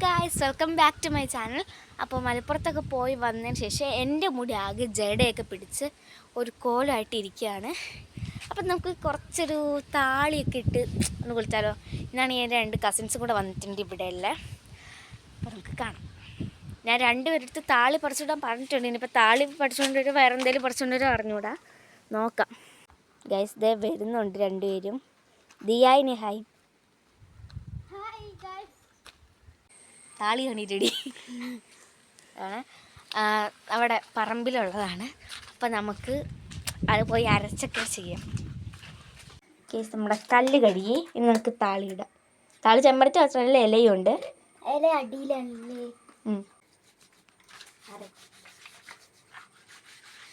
Guys, welcome back to my channel. അപ്പോൾ മലപ്പുറത്തൊക്കെ പോയി വന്നതിന് ശേഷം എൻ്റെ മുടി ആകെ ജടയൊക്കെ പിടിച്ച് ഒരു കോലമായിട്ട് ഇരിക്കുകയാണ്. അപ്പം നമുക്ക് കുറച്ചൊരു താളിയൊക്കെ ഇട്ട് ഒന്ന് കുളിച്ചാലോ? ഇന്നാണ് എൻ്റെ 2 കസിൻസും കൂടെ വന്നിട്ടുണ്ട് ഇവിടെ അല്ലേ. അപ്പോൾ നമുക്ക് കാണാം. ഞാൻ 2 പേരെടുത്ത് താളി പറിച്ചിടാൻ പറഞ്ഞിട്ടുണ്ട്. ഇനിയിപ്പോൾ താളി പഠിച്ചുകൊണ്ട് വരും, വേറെ എന്തെങ്കിലും പഠിച്ചുകൊണ്ട് വരും, അറിഞ്ഞൂടാ. നോക്കാം. ഗൈസ്, ദേ വരുന്നുണ്ട് 2 പേരും. ദിയായി ഹായ്. താളി കണിയിട്ടടി ആണ്, അവിടെ പറമ്പിലുള്ളതാണ്. അപ്പം നമുക്ക് അത് പോയി അരച്ചൊക്കെ ചെയ്യാം. കേസ് നമ്മുടെ കല്ല് കഴുകി ഇനി നമുക്ക് താളി ഇടാം. താളി ചെമ്പരത്തി മാത്രമല്ല, ഇലയുണ്ട്. ഇല അടിയിലല്ലേ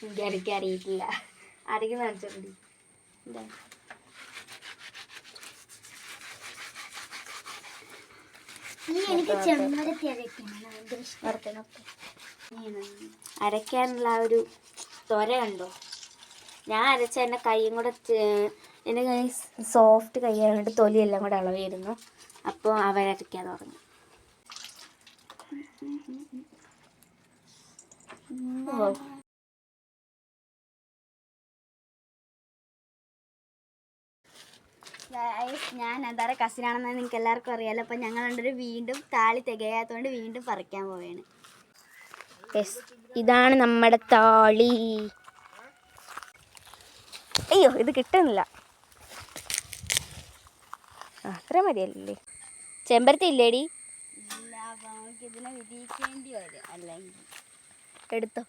എനിക്ക് അരയ്ക്കാൻ അറിയിട്ടില്ല. അരയ്ക്കുന്ന കാണിച്ചോണ്ടി. എന്താ അരയ്ക്കാനുള്ള ആ ഒരു ത്വര കണ്ടോ? ഞാൻ അരച്ച എൻ്റെ കൈയും കൂടെ, എൻ്റെ കൈ സോഫ്റ്റ് കൈയായതുകൊണ്ട് തൊലിയെല്ലാം കൂടെ ഇളവിയിരുന്നു. അപ്പോൾ അവരരയ്ക്കാൻ തുടങ്ങി. ഞാൻ അതാരെ കസിനാണെന്ന് നിങ്ങൾക്ക് എല്ലാവർക്കും അറിയാമല്ലോ. അപ്പം ഞങ്ങൾ രണ്ടുപേരും വീണ്ടും താളി തികയാത്തതുകൊണ്ട് വീണ്ടും പറിക്കാൻ പോവുകയാണ്. യെസ്, ഇതാണ് നമ്മുടെ താളി. അയ്യോ, ഇത് കിട്ടുന്നില്ല. അത്ര മതിയല്ലേ? ചെമ്പരത്തി ഇല്ലേടി? ഇല്ല, നമുക്ക് ഇതിനെ വിധിക്കേണ്ടി വരും. അല്ലെങ്കിൽ എടുത്തോ.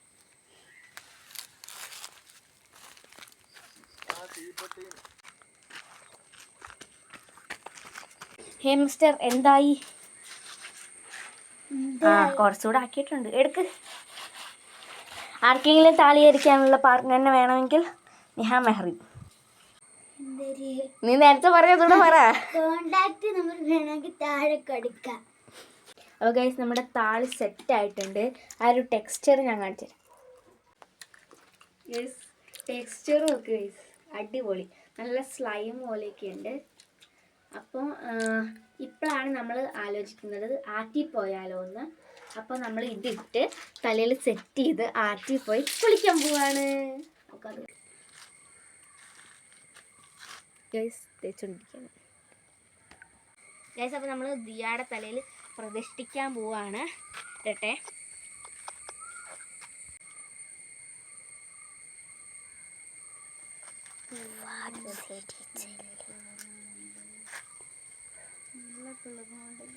ഹേ മിസ്റ്റർ, എന്തായി? കുറച്ചുകൂടെ ആക്കിയിട്ടുണ്ട്. എടുക്ക്. ആർക്കെങ്കിലും താളി അരിക്കാനുള്ള പാർട്ട്ണർ തന്നെ വേണമെങ്കിൽ നിഹാ മെഹറി. നീ നേരത്തെ പറഞ്ഞതൂടെ പറ. കോണ്ടാക്ട് നമ്പർ വേണമെങ്കിൽ താഴെ കൊടുക്കാം. അപ്പോൾ ഗൈസ്, നമ്മുടെ താളി സെറ്റ് ആയിട്ടുണ്ട്. ആ ഒരു ടെക്സ്ചർ ഞാൻ കാണിച്ചു തരാം. ഗൈസ്, ടെക്സ്ചറും ഒക്കെ ഗൈസ് അടിപൊളി, നല്ല സ്ലൈം പോലെയൊക്കെ ഉണ്ട്. അപ്പോൾ ഇപ്പോഴാണ് നമ്മൾ ആലോചിക്കുന്നത് ആറ്റിപ്പോയാലോ എന്ന്. അപ്പോൾ നമ്മൾ ഇതിട്ട് തലയിൽ സെറ്റ് ചെയ്ത് ആറ്റി പോയി കുളിക്കാൻ പോവാണ്. നമുക്കത് ഗൈസ് തേച്ചുകൊണ്ടിരിക്കുകയാണ്. ഗൈസ്, അപ്പോൾ നമ്മൾ ദിയയുടെ തലയിൽ പ്രതിഷ്ഠിക്കാൻ പോവാണ്. ഇട്ടെ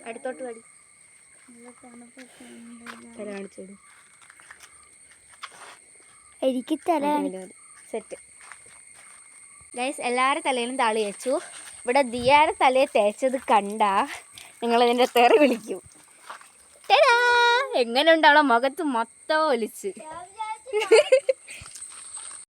അടുത്തോട്ട് പടി എനിക്ക് സെറ്റ്. ഗൈസ്, എല്ലാവരുടെ തലയിലും താളി വെച്ചു. ഇവിടെ ദിയയുടെ തലയിൽ തേച്ചത് കണ്ടാ നിങ്ങളിതിൻ്റെ തെറി വിളിക്കും. എങ്ങനെ ഉണ്ടാവണം? മുഖത്ത് മൊത്തം ഒലിച്ച്.